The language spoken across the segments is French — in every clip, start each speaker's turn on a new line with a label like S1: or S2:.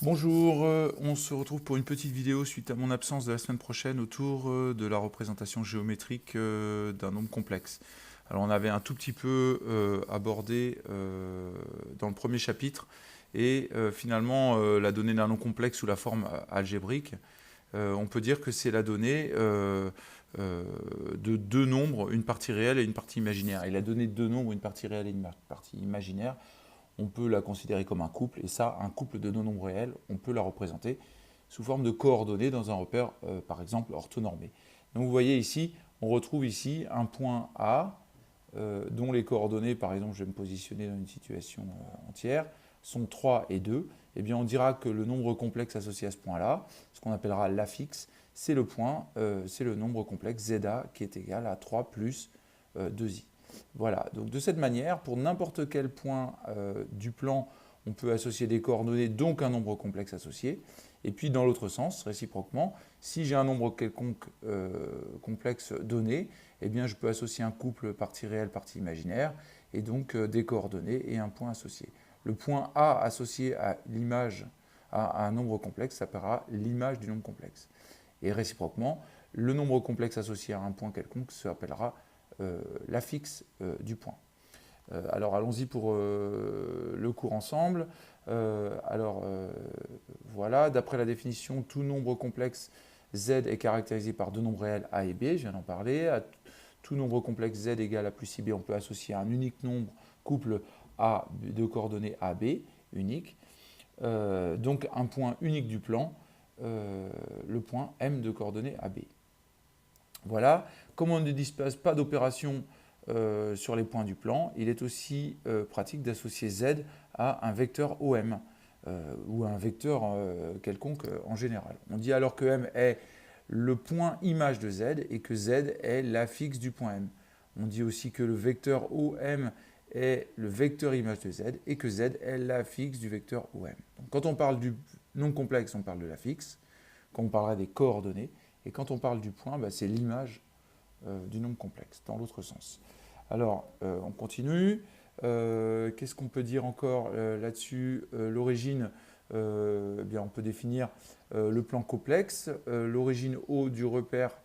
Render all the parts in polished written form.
S1: Bonjour, on se retrouve pour une petite vidéo suite à mon absence de la semaine prochaine autour de la représentation géométrique d'un nombre complexe. Alors on avait un tout petit peu abordé dans le premier chapitre et finalement la donnée d'un nombre complexe sous la forme algébrique, on peut dire que c'est la donnée de deux nombres, une partie réelle et une partie imaginaire. Et la donnée de deux nombres, une partie réelle et une partie imaginaire, on peut la considérer comme un couple, et ça, un couple de deux nombres réels, on peut la représenter sous forme de coordonnées dans un repère, par exemple, orthonormé. Donc vous voyez ici, on retrouve ici un point A, dont les coordonnées, par exemple, je vais me positionner dans une situation entière, sont 3 et 2, eh bien on dira que le nombre complexe associé à ce point-là, ce qu'on appellera l'affixe, c'est le point, c'est le nombre complexe ZA qui est égal à 3 plus 2i. Voilà, donc de cette manière, pour n'importe quel point du plan, on peut associer des coordonnées, donc un nombre complexe associé. Et puis dans l'autre sens, réciproquement, si j'ai un nombre quelconque complexe donné, eh bien je peux associer un couple partie réelle, partie imaginaire, et donc des coordonnées et un point associé. Le point A associé à l'image, à un nombre complexe, s'appellera l'image du nombre complexe. Et réciproquement, le nombre complexe associé à un point quelconque s'appellera l'affixe du point. Alors allons-y pour le cours ensemble. Voilà, d'après la définition, tout nombre complexe Z est caractérisé par deux nombres réels A et B, je viens d'en parler. À tout nombre complexe Z égale à plus IB, on peut associer un unique nombre couple A de coordonnées AB, unique. Donc un point unique du plan, le point M de coordonnées AB. Voilà, comme on ne dispose pas d'opération sur les points du plan, il est aussi pratique d'associer Z à un vecteur OM ou un vecteur quelconque en général. On dit alors que M est le point image de Z et que Z est l'affixe du point M. On dit aussi que le vecteur OM est le vecteur image de Z et que Z est l'affixe du vecteur OM. Donc, quand on parle du nombre complexe, on parle de l'affixe, quand on parlera des coordonnées, et quand on parle du point, c'est l'image du nombre complexe, dans l'autre sens. Alors, on continue. Qu'est-ce qu'on peut dire encore là-dessus? L'origine, bien, on peut définir le plan complexe. L'origine O du repère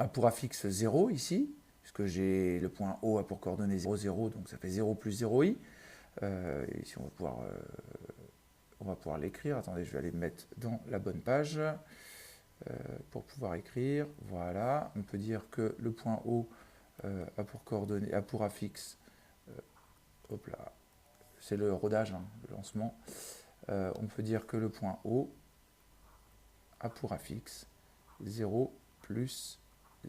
S1: a pour affixe 0 ici, puisque j'ai le point O a pour coordonnée 0, 0, donc ça fait 0 plus 0i. Ici, on va pouvoir l'écrire. Attendez, je vais aller me mettre dans la bonne page pour pouvoir écrire. Voilà, on peut dire que le point O a pour coordonnée, a pour affixe, hop là, c'est le rodage, hein, le lancement. On peut dire que le point O a pour affixe 0 plus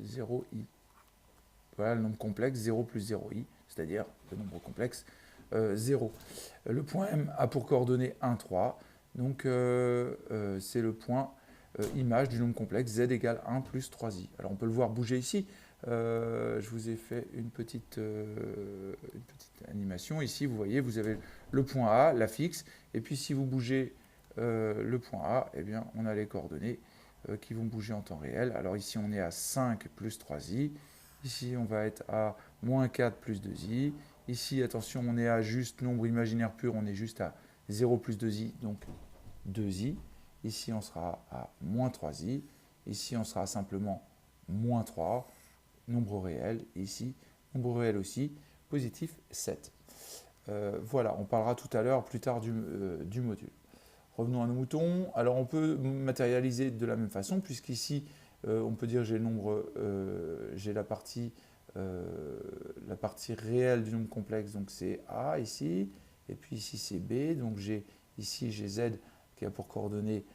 S1: 0i. Voilà le nombre complexe 0 plus 0i, c'est-à-dire le nombre complexe 0. Le point M a pour coordonnée 1, 3. Donc c'est le point image du nombre complexe z égale 1 plus 3i. Alors on peut le voir bouger ici. Je vous ai fait une petite animation. Ici, vous voyez, vous avez le point A, l'affixe, et puis si vous bougez le point A, eh bien, on a les coordonnées qui vont bouger en temps réel. Alors ici, on est à 5 plus 3i. Ici, on va être à moins 4 plus 2i. Ici, attention, on est à juste nombre imaginaire pur, on est juste à 0 plus 2i, donc 2i. Ici, on sera à moins 3i. Ici, on sera simplement moins 3, nombre réel. Ici, nombre réel aussi, positif 7. Voilà, on parlera tout à l'heure, plus tard, du module. Revenons à nos moutons. Alors, on peut matérialiser de la même façon, puisqu'ici, on peut dire que j'ai le nombre, j'ai la partie réelle du nombre complexe, donc c'est A ici, et puis ici c'est B, donc ici j'ai Z qui a pour coordonnées,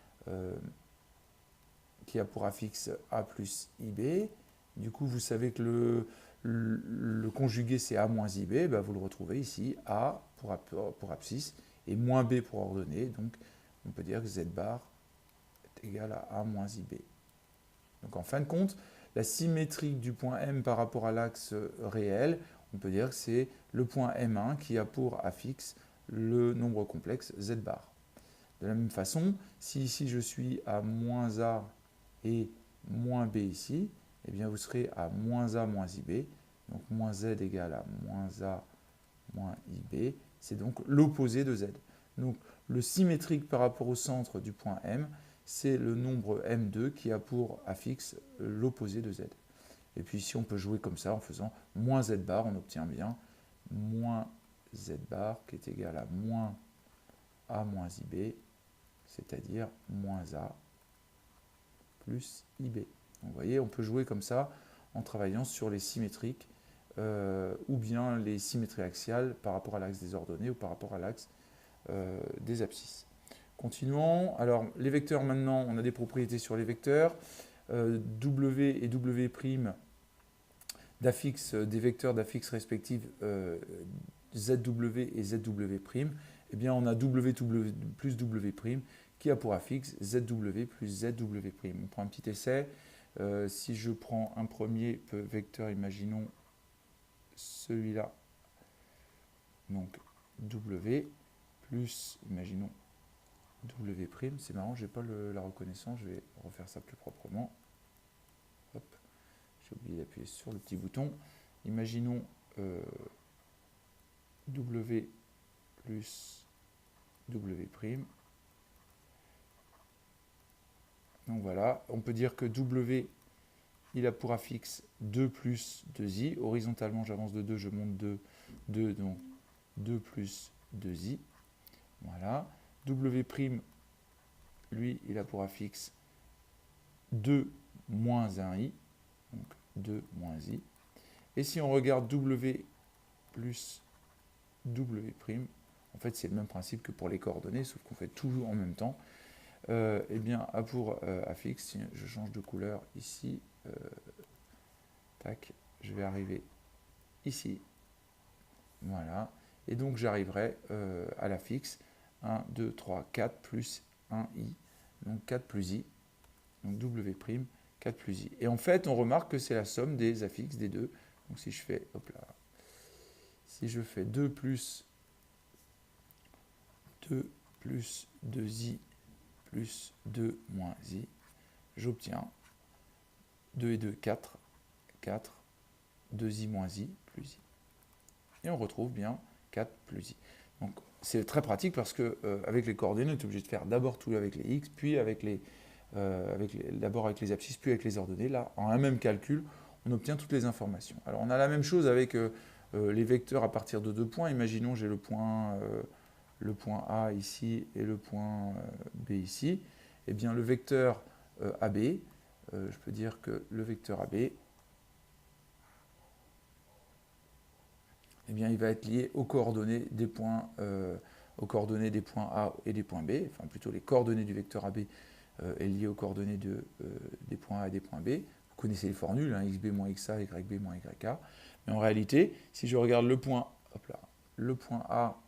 S1: qui a pour affixe A plus IB. Du coup, vous savez que le conjugué c'est A moins IB, vous le retrouvez ici, A pour abscisse et moins B pour ordonnée, donc on peut dire que Z bar est égal à A moins IB. Donc en fin de compte, la symétrie du point M par rapport à l'axe réel, on peut dire que c'est le point M1 qui a pour affixe le nombre complexe Z bar. De la même façon, si ici je suis à moins A et moins B ici, eh bien vous serez à moins A moins IB, donc moins Z égale à moins A moins IB, c'est donc l'opposé de Z. Donc le symétrique par rapport au centre du point M, c'est le nombre M2 qui a pour affixe l'opposé de Z. Et puis ici, on peut jouer comme ça en faisant moins Z bar, on obtient bien moins Z bar qui est égal à moins A moins IB, c'est-à-dire moins A plus IB. Donc, vous voyez, on peut jouer comme ça en travaillant sur les symétriques ou bien les symétries axiales par rapport à l'axe des ordonnées ou par rapport à l'axe des abscisses. Continuons. Alors, les vecteurs, maintenant, on a des propriétés sur les vecteurs. W et W' d'affixe, des vecteurs d'affixe respectifs ZW et ZW', eh bien, on a W plus W' qui a pour affixe ZW plus ZW'. On prend un petit essai. Si je prends un premier vecteur, imaginons celui-là, donc W, plus, imaginons W', c'est marrant, j'ai pas la reconnaissance, je vais refaire ça plus proprement. Hop, j'ai oublié d'appuyer sur le petit bouton. Imaginons W plus W'. Donc voilà, on peut dire que W, il a pour affixe 2 plus 2i. Horizontalement, j'avance de 2, je monte de 2, donc 2 plus 2i. Voilà. W', lui, il a pour affixe 2 moins 1i. Donc 2 moins i. Et si on regarde W plus W', en fait, c'est le même principe que pour les coordonnées, sauf qu'on fait toujours en même temps. Eh bien, a pour affixe, si je change de couleur ici, tac, je vais arriver ici. Voilà. Et donc, j'arriverai à l'affixe 1, 2, 3, 4 plus 1i. Donc, 4 plus i. Donc, W', 4 plus i. Et en fait, on remarque que c'est la somme des affixes des deux. Donc, si je fais, hop là, si je fais 2 plus 2i plus 2 moins i, j'obtiens 2 et 2, 4, 4, 2i moins i plus i. Et on retrouve bien 4 plus i. Donc c'est très pratique parce que avec les coordonnées, on est obligé de faire d'abord tout avec les x, puis d'abord avec les abscisses, puis avec les ordonnées. Là, en un même calcul, on obtient toutes les informations. Alors on a la même chose avec les vecteurs à partir de 2 points. Imaginons j'ai le point A ici et le point B ici. Eh bien le vecteur AB, je peux dire que le vecteur AB, eh bien, il va être lié aux coordonnées des points A et des points B, enfin plutôt les coordonnées du vecteur AB est lié aux coordonnées des points A et des points B. Vous connaissez les formules, hein, xb moins xa, yb moins yk. Mais en réalité, si je regarde le point, hop là, le point A,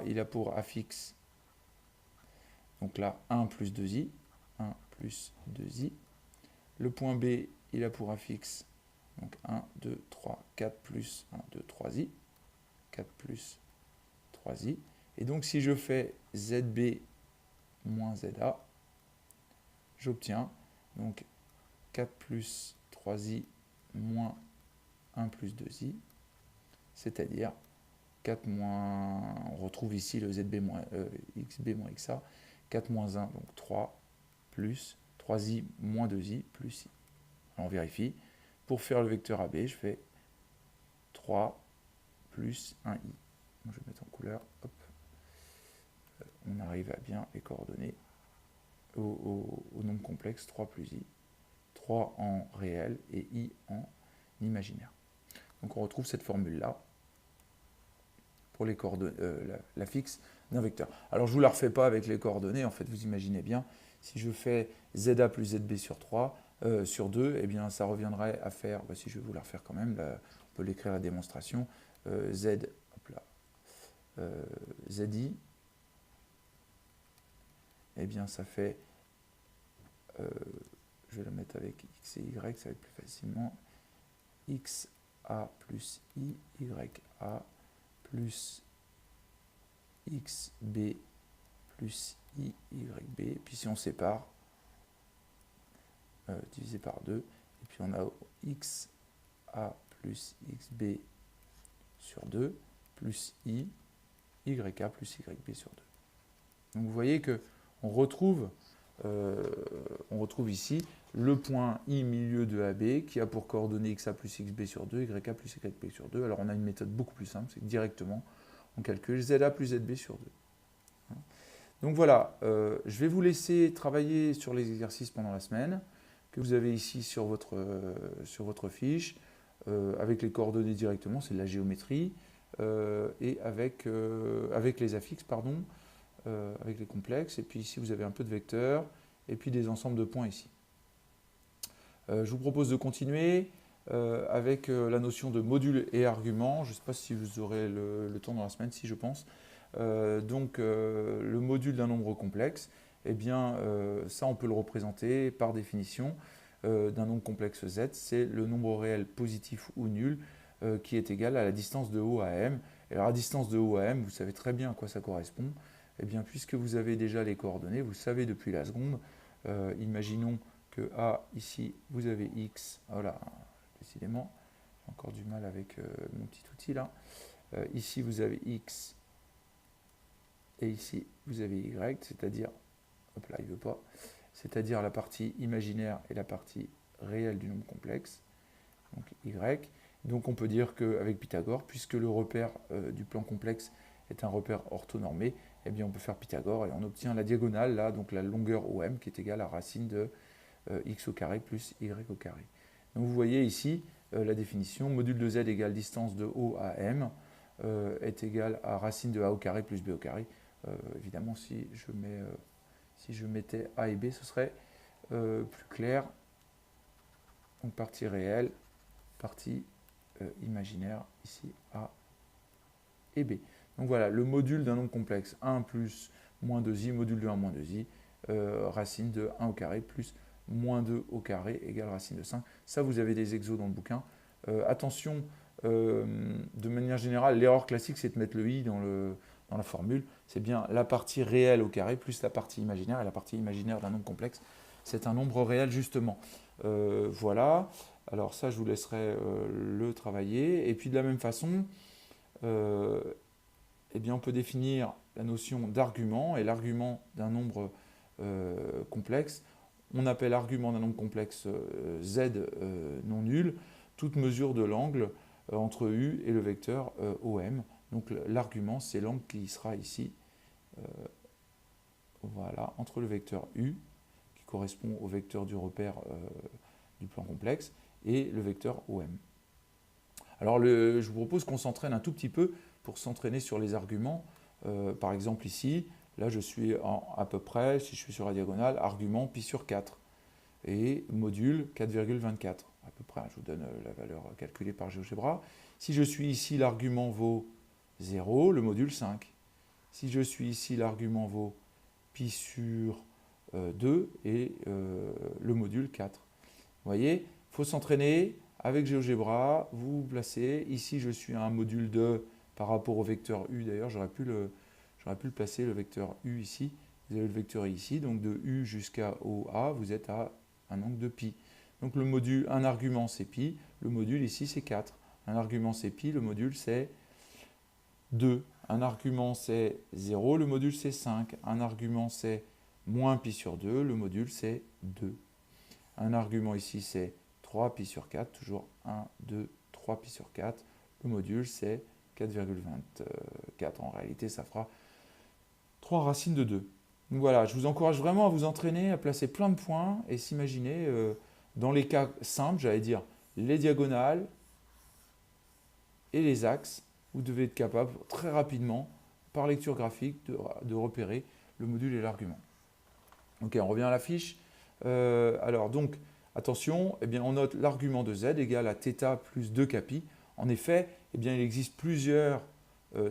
S1: il a pour affixe, donc là, 1 plus 2i, 1 plus 2i. Le point B, il a pour affixe, donc 1, 2, 3, 4 plus 1, 2, 3i. 4 plus 3i. Et donc, si je fais zb moins za, j'obtiens donc 4 plus 3i moins 1 plus 2i, c'est-à-dire 4 moins, on retrouve ici le xb moins xa, 4 moins 1, donc 3, plus 3i moins 2i, plus i. Alors on vérifie. Pour faire le vecteur AB, je fais 3 plus 1i. Donc je vais mettre en couleur, hop. On arrive à bien les coordonnées au nombre complexe 3 plus i. 3 en réel et i en imaginaire. Donc on retrouve cette formule-là pour les coordonnées, la fixe d'un vecteur. Alors je ne vous la refais pas avec les coordonnées, en fait vous imaginez bien, si je fais za plus zb sur 3, sur 2, eh bien ça reviendrait à faire, si je vais vous la refaire quand même, là, on peut l'écrire à la démonstration, z, hop là, zi, eh bien ça fait, je vais la mettre avec x et y, ça va être plus facilement, xa plus i, ya plus xb plus i, yb, puis si on sépare, divisé par 2, et puis on a xa plus xb sur 2, plus I, YA plus YB sur 2. Donc vous voyez qu'on retrouve, ici le point I milieu de AB qui a pour coordonnées XA plus XB sur 2, YA plus YB sur 2. Alors on a une méthode beaucoup plus simple, c'est que directement on calcule ZA plus ZB sur 2. Donc voilà, je vais vous laisser travailler sur les exercices pendant la semaine que vous avez ici sur votre fiche, avec les coordonnées directement, c'est de la géométrie, et avec les affixes, pardon, avec les complexes. Et puis ici, vous avez un peu de vecteurs, et puis des ensembles de points ici. Je vous propose de continuer avec la notion de module et argument. Je ne sais pas si vous aurez le temps dans la semaine, si je pense. Le module d'un nombre complexe, eh bien, ça on peut le représenter par définition d'un nombre complexe Z, c'est le nombre réel positif ou nul qui est égal à la distance de O à M. Et alors la distance de O à M, vous savez très bien à quoi ça correspond. Eh bien, puisque vous avez déjà les coordonnées, vous savez depuis la seconde, imaginons que A, ici, vous avez X, voilà, décidément, j'ai encore du mal avec mon petit outil là. Ici, vous avez X, et ici, vous avez Y, c'est-à-dire, hop là, il ne veut pas, c'est-à-dire la partie imaginaire et la partie réelle du nombre complexe, donc Y. Donc on peut dire qu'avec Pythagore, puisque le repère du plan complexe est un repère orthonormé, eh bien on peut faire Pythagore et on obtient la diagonale, là, donc la longueur OM, qui est égale à racine de x au carré plus y au carré. Donc vous voyez ici la définition, module de z égale distance de O à M est égal à racine de a au carré plus b au carré. Évidemment, si je mettais a et b, ce serait plus clair. Donc partie réelle, partie imaginaire, ici a et b. Donc voilà, le module d'un nombre complexe 1 plus moins 2i, module de 1 moins 2i, racine de 1 au carré plus moins 2 au carré égale racine de 5. Ça, vous avez des exos dans le bouquin. Attention, de manière générale, l'erreur classique, c'est de mettre le i dans la formule. C'est bien la partie réelle au carré plus la partie imaginaire. Et la partie imaginaire d'un nombre complexe, c'est un nombre réel, justement. Voilà. Alors ça, je vous laisserai le travailler. Et puis de la même façon, eh bien, on peut définir la notion d'argument. Et l'argument d'un nombre complexe, on appelle argument d'un nombre complexe z non nul, toute mesure de l'angle entre u et le vecteur OM. Donc l'argument, c'est l'angle qui sera ici, voilà, entre le vecteur u, qui correspond au vecteur du repère du plan complexe, et le vecteur OM. Alors je vous propose qu'on s'entraîne un tout petit peu pour s'entraîner sur les arguments. Par exemple ici, là je suis à peu près, si je suis sur la diagonale, argument pi sur 4 et module 4,24 à peu près. Je vous donne la valeur calculée par GeoGebra. Si je suis ici, l'argument vaut 0, le module 5. Si je suis ici, l'argument vaut pi sur 2 et le module 4. Vous voyez, il faut s'entraîner avec GeoGebra, vous vous placez. Ici, je suis à un module 2 par rapport au vecteur U. D'ailleurs, j'aurais pu le placer, le vecteur U ici. Vous avez le vecteur ici, donc de U jusqu'à OA, vous êtes à un angle de pi. Donc le module, un argument c'est pi, le module ici c'est 4. Un argument c'est pi, le module c'est 2. Un argument c'est 0, le module c'est 5. Un argument c'est moins pi sur 2, le module c'est 2. Un argument ici c'est 3 pi sur 4, toujours 1, 2, 3 pi sur 4. Le module c'est 4,24. En réalité, ça fera 3 racines de 2. Donc voilà, je vous encourage vraiment à vous entraîner, à placer plein de points et s'imaginer, dans les cas simples, j'allais dire, les diagonales et les axes, vous devez être capable très rapidement, par lecture graphique, de repérer le module et l'argument. Ok, on revient à la fiche. Alors donc, attention, eh bien, on note l'argument de z égale à θ plus 2 capi. En effet, eh bien, il existe plusieurs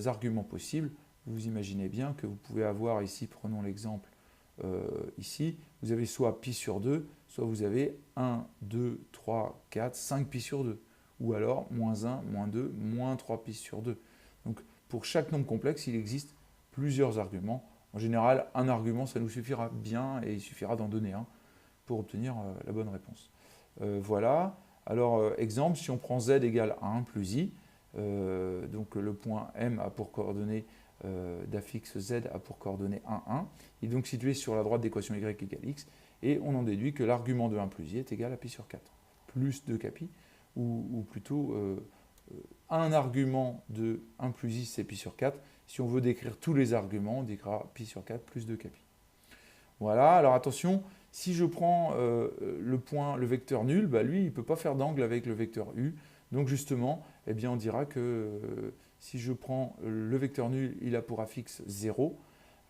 S1: arguments possibles. Vous imaginez bien que vous pouvez avoir ici, prenons l'exemple ici, vous avez soit pi sur 2, soit vous avez 1, 2, 3, 4, 5 pi sur 2. Ou alors moins 1, moins 2, moins 3 pi sur 2. Donc pour chaque nombre complexe, il existe plusieurs arguments. En général, un argument, ça nous suffira bien et il suffira d'en donner un pour obtenir la bonne réponse. Voilà. Alors, exemple, si on prend z égale à 1 plus i, donc le point M a pour coordonnée d'affixe Z a pour coordonnée 1, 1. Il est donc situé sur la droite d'équation Y égale X. Et on en déduit que l'argument de 1 plus I est égal à pi sur 4. Plus 2 pi, ou plutôt un argument de 1 plus I, c'est pi sur 4. Si on veut décrire tous les arguments, on dira pi sur 4 plus 2 pi. Voilà, alors attention, si je prends le vecteur nul, bah lui, il ne peut pas faire d'angle avec le vecteur U. Donc justement, eh bien, on dira que si je prends le vecteur nul, il a pour affixe 0,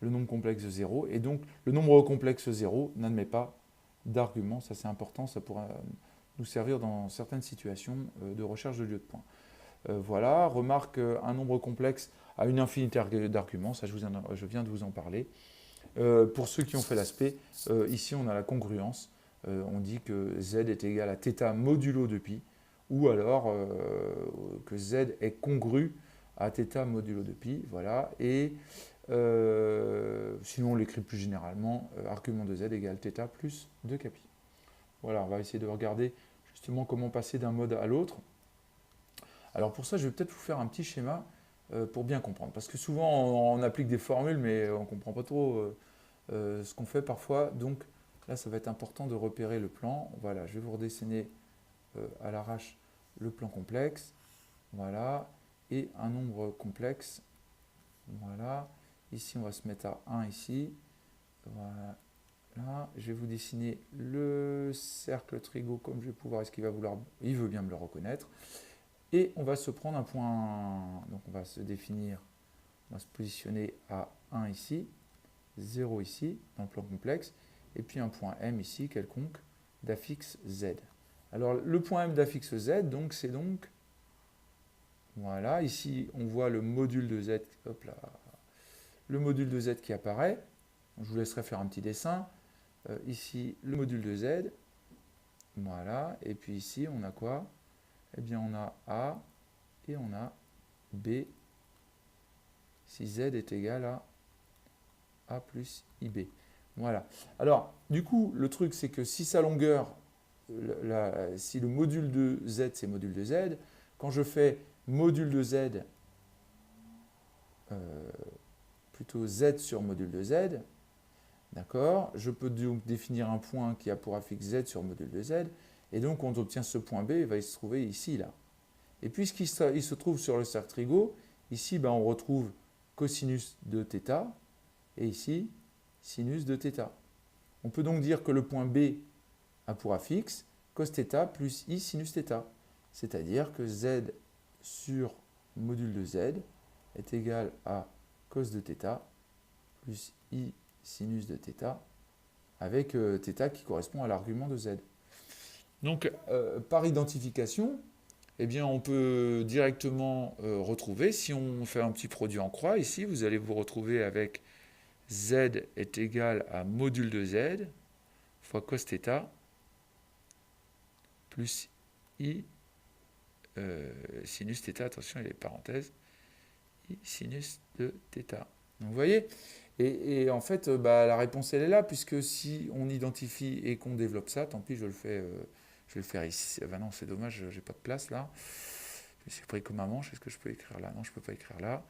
S1: le nombre complexe 0, et donc le nombre complexe 0 n'admet pas d'argument. Ça c'est important, ça pourra nous servir dans certaines situations de recherche de lieu de point. Voilà, remarque, un nombre complexe a une infinité d'arguments, ça je viens de vous en parler. Pour ceux qui ont fait l'aspect, ici on a la congruence. On dit que z est égal à θ modulo de pi, ou alors que z est congru à θ modulo de pi. Voilà. Et sinon on l'écrit plus généralement, argument de z égale θ plus 2 pi. Voilà, on va essayer de regarder justement comment passer d'un mode à l'autre. Alors pour ça, je vais peut-être vous faire un petit schéma pour bien comprendre. Parce que souvent, on applique des formules, mais on ne comprend pas trop ce qu'on fait parfois. Donc là, ça va être important de repérer le plan. Voilà, je vais vous redessiner à l'arrache le plan complexe. Voilà, et un nombre complexe. Voilà, ici, on va se mettre à 1 ici. Voilà. Là, je vais vous dessiner le cercle trigo comme je vais pouvoir. Est-ce qu'il va vouloir... Il veut bien me le reconnaître. Et on va se prendre un point, donc on va se définir, on va se positionner à 1 ici, 0 ici, dans le plan complexe, et puis un point M ici, quelconque, d'affixe Z. Alors le point M d'affixe Z, donc c'est donc, voilà, ici on voit le module de Z, hop là, le module de Z qui apparaît, je vous laisserai faire un petit dessin, ici le module de Z, voilà, et puis ici on a quoi? Eh bien, on a A et on a B si Z est égal à A plus IB. Voilà. Alors, du coup, le truc, c'est que si sa longueur, si le module de Z, c'est module de Z, quand je fais module de Z, plutôt Z sur module de Z, d'accord, je peux donc définir un point qui a pour affixe Z sur module de Z, et donc on obtient ce point B, il va se trouver ici, là. Et puisqu'il se trouve sur le cercle trigo, ici ben, on retrouve cosinus de θ, et ici sinus de θ. On peut donc dire que le point B a pour affixe cos θ plus i sinus θ. C'est-à-dire que z sur module de z est égal à cos de θ plus i sinus de θ, avec θ qui correspond à l'argument de z. Donc, par identification, eh bien, on peut directement retrouver, si on fait un petit produit en croix, ici, vous allez vous retrouver avec z est égal à module de z fois cos θ plus i sinus θ, attention, il y a les parenthèses, i sinus de θ. Donc, vous voyez, et en fait, la réponse, elle est là, puisque si on identifie et qu'on développe ça, tant pis, je vais le faire ici. Ah ben non, c'est dommage, j'ai pas de place là. Je me suis pris comme un manche. Est-ce que je peux écrire là? Non, je ne peux pas écrire là.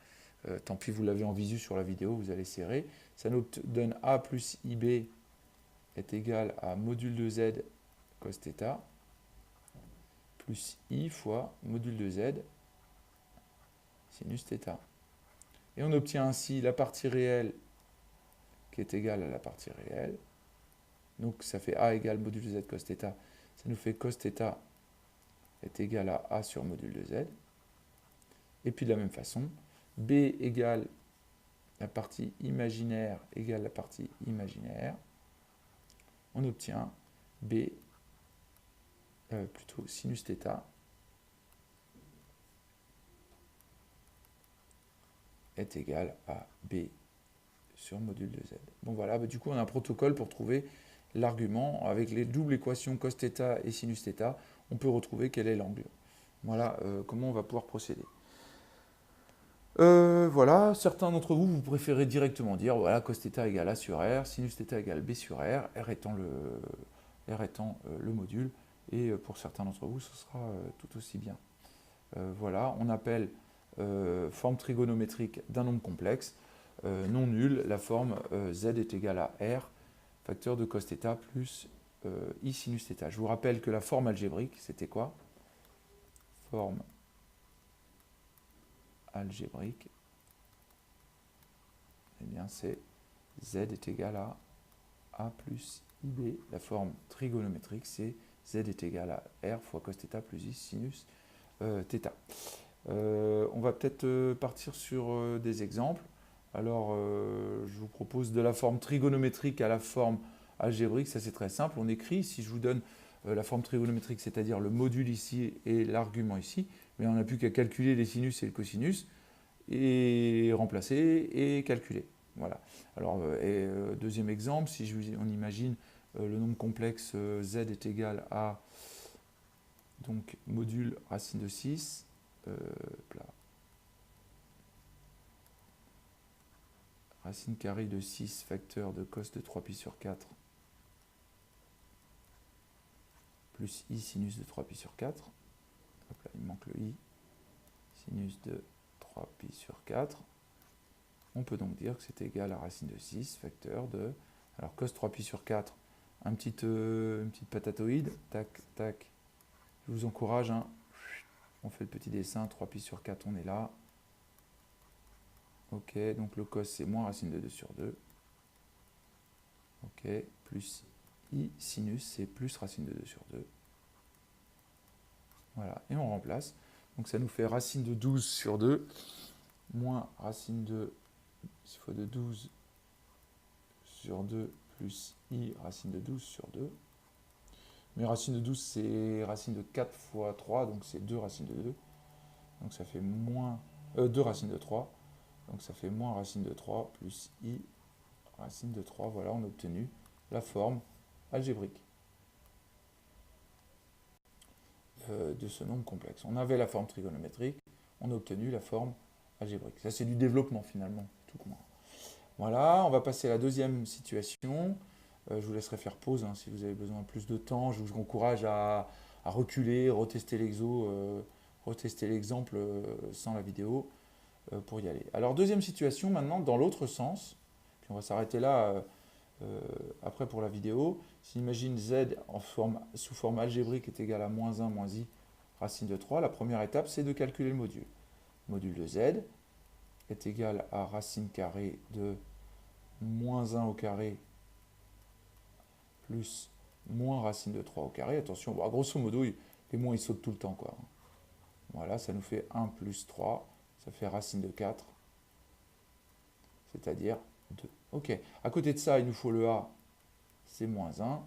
S1: Tant pis, vous l'avez en visu sur la vidéo, vous allez serrer. Ça nous donne A plus IB est égal à module de Z cos θ plus I fois module de Z sinus θ. Et on obtient ainsi la partie réelle qui est égale à la partie réelle. Donc ça fait A égale module de Z cos θ. Ça nous fait cos θ est égal à A sur module de Z. Et puis de la même façon, B égale la partie imaginaire égale la partie imaginaire. On obtient B, plutôt sinus θ est égal à B sur module de Z. Bon voilà, du coup on a un protocole pour trouver l'argument avec les doubles équations cos θ et sinus θ. On peut retrouver quel est l'angle. Voilà comment on va pouvoir procéder. Voilà, certains d'entre vous, vous préférez directement dire, voilà, cos θ égale A sur R, sinus θ égale B sur R, R étant le module, et pour certains d'entre vous, ce sera tout aussi bien. Voilà, on appelle forme trigonométrique d'un nombre complexe non nul la forme z est égale à r, facteur de cos θ plus i sinus θ. Je vous rappelle que la forme algébrique, c'était quoi? Forme algébrique, eh bien c'est z est égal à a plus ib. La forme trigonométrique, c'est z est égal à r fois cos θ plus i sinus θ. On va peut-être partir sur des exemples. Alors, je vous propose de la forme trigonométrique à la forme algébrique. Ça, c'est très simple. On écrit, si je vous donne la forme trigonométrique, c'est-à-dire le module ici et l'argument ici, mais on n'a plus qu'à calculer les sinus et le cosinus, et remplacer et calculer. Voilà. Alors, deuxième exemple, si on imagine le nombre complexe z est égal à donc module racine de 6, racine carrée de 6 facteur de cos de 3pi sur 4 plus i sinus de 3pi sur 4. Hop là, il manque le i. Sinus de 3pi sur 4. On peut donc dire que c'est égal à racine de 6 facteur de... Alors cos 3pi sur 4, une petite patatoïde. Tac, tac. Je vous encourage. Hein. On fait le petit dessin. 3pi sur 4, on est là. Ok, donc le cos c'est moins racine de 2 sur 2. Ok, plus i sinus c'est plus racine de 2 sur 2. Voilà, et on remplace. Donc ça nous fait racine de 12 sur 2 moins racine de 6 fois de 12 sur 2 plus i racine de 12 sur 2. Mais racine de 12 c'est racine de 4 fois 3, donc c'est 2 racines de 2. Donc ça fait moins 2 racines de 3. Donc ça fait moins racine de 3 plus i racine de 3. Voilà, on a obtenu la forme algébrique de ce nombre complexe. On avait la forme trigonométrique, on a obtenu la forme algébrique. Ça, c'est du développement finalement, tout comment. Voilà, on va passer à la deuxième situation. Je vous laisserai faire pause hein, si vous avez besoin de plus de temps. Je vous encourage à reculer, retester retester l'exemple sans la vidéo pour y aller. Alors, deuxième situation maintenant, dans l'autre sens. Puis on va s'arrêter là après pour la vidéo. Si j'imagine z sous forme algébrique est égal à moins 1 moins i racine de 3, la première étape c'est de calculer le module. Le module de z est égal à racine carrée de moins 1 au carré plus moins racine de 3 au carré. Attention, bon, grosso modo, les moins ils sautent tout le temps. Quoi. Voilà, ça nous fait 1 plus 3, ça fait racine de 4, c'est-à-dire 2. Ok, à côté de ça, il nous faut le a, c'est moins 1.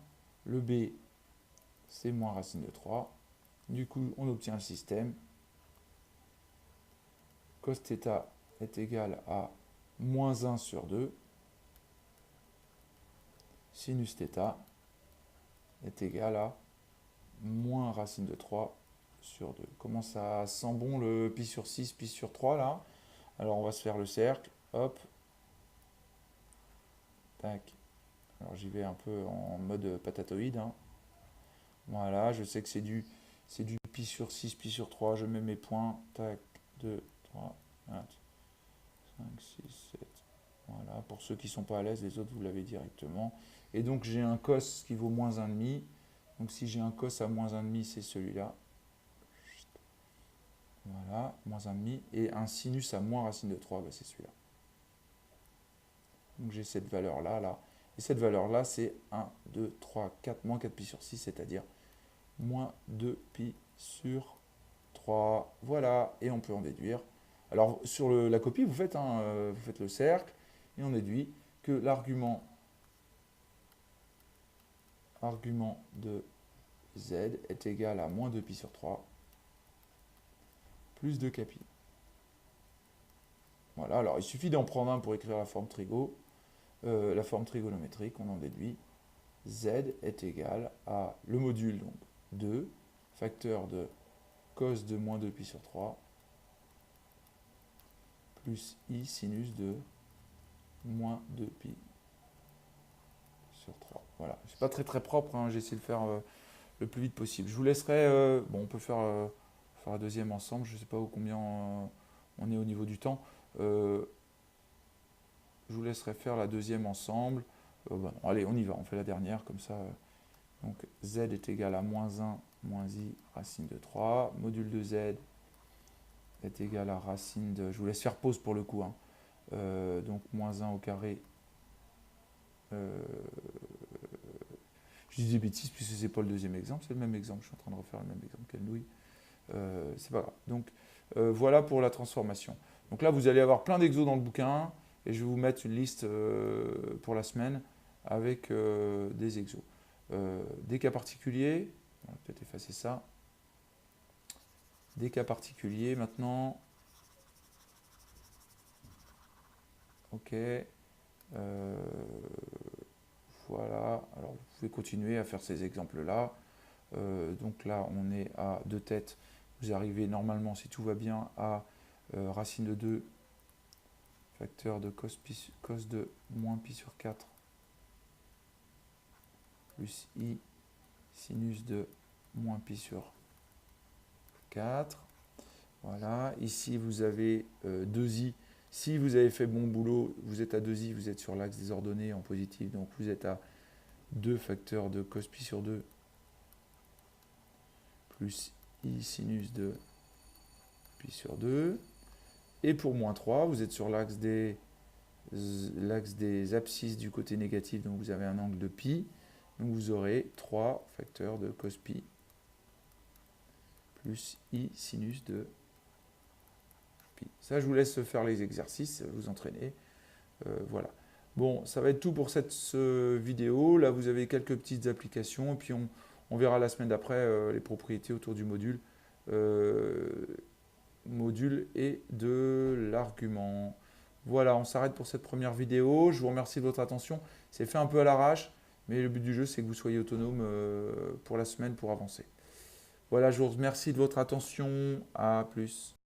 S1: Le b, c'est moins racine de 3. Du coup, on obtient le système. Cos θ est égal à moins 1 sur 2. Sinus θ est égal à moins racine de 3 sur 2. Comment ça sent bon le pi sur 6, pi sur 3 là? Alors on va se faire le cercle. Hop. Tac. Alors j'y vais un peu en mode patatoïde. Hein. Voilà, je sais que c'est du pi sur 6, pi sur 3. Je mets mes points. Tac, 2, 3, 4, 5, 6, 7. Voilà, pour ceux qui ne sont pas à l'aise, les autres vous l'avez directement. Et donc j'ai un cos qui vaut moins 1,5. Donc si j'ai un cos à moins 1,5, c'est celui-là. Voilà, moins 1,5. Et un sinus à moins racine de 3, bah, c'est celui-là. Donc j'ai cette valeur-là, là. Et cette valeur-là, c'est 1, 2, 3, 4, moins 4pi sur 6, c'est-à-dire moins 2pi sur 3. Voilà, et on peut en déduire. Alors sur la copie, vous faites le cercle, et on déduit que l'argument de z est égal à moins 2pi sur 3 plus 2 kpi. Voilà, alors il suffit d'en prendre un pour écrire la forme trigonométrique, on en déduit z est égal à le module, donc 2, facteur de cos de moins 2pi sur 3, plus i sinus de moins 2pi sur 3. Voilà, c'est pas très propre, hein, j'ai essayé de faire le plus vite possible. Je vous laisserai, bon on peut faire faire la deuxième ensemble. Je ne sais pas combien on est au niveau du temps. Je vous laisserai faire la deuxième ensemble. Bon, allez, on y va, on fait la dernière comme ça. Donc z est égal à moins 1 moins i racine de 3. Module de z est égal à racine de... Je vous laisse faire pause pour le coup. Hein. Donc moins 1 au carré. Je dis des bêtises puisque ce n'est pas le deuxième exemple, c'est le même exemple. Je suis en train de refaire le même exemple. Quelle nouille. C'est pas grave. Donc voilà pour la transformation. Donc là, vous allez avoir plein d'exos dans le bouquin et je vais vous mettre une liste pour la semaine avec des exos. Des cas particuliers, on va peut-être effacer ça. Des cas particuliers maintenant. Ok. Voilà. Alors vous pouvez continuer à faire ces exemples-là. Donc là, on est à 2 têtes. Vous arrivez normalement, si tout va bien, à racine de 2 facteur de cos de moins pi sur 4 plus i sinus de moins pi sur 4. Voilà. Ici, vous avez 2i. Si vous avez fait bon boulot, vous êtes à 2i, vous êtes sur l'axe des ordonnées en positif. Donc vous êtes à 2 facteurs de cos pi sur 2 plus i sinus de pi sur 2. Et pour moins 3, vous êtes sur l'axe des abscisses du côté négatif, donc vous avez un angle de pi. Donc vous aurez 3 facteurs de cos pi plus i sinus de pi. Ça, je vous laisse faire les exercices, vous entraîner. Voilà. Bon, ça va être tout pour cette vidéo. Là, vous avez quelques petites applications. Et puis, on verra la semaine d'après les propriétés autour du module. Module et de l'argument. Voilà, on s'arrête pour cette première vidéo. Je vous remercie de votre attention. C'est fait un peu à l'arrache, mais le but du jeu, c'est que vous soyez autonome pour la semaine pour avancer. Voilà, je vous remercie de votre attention. À plus.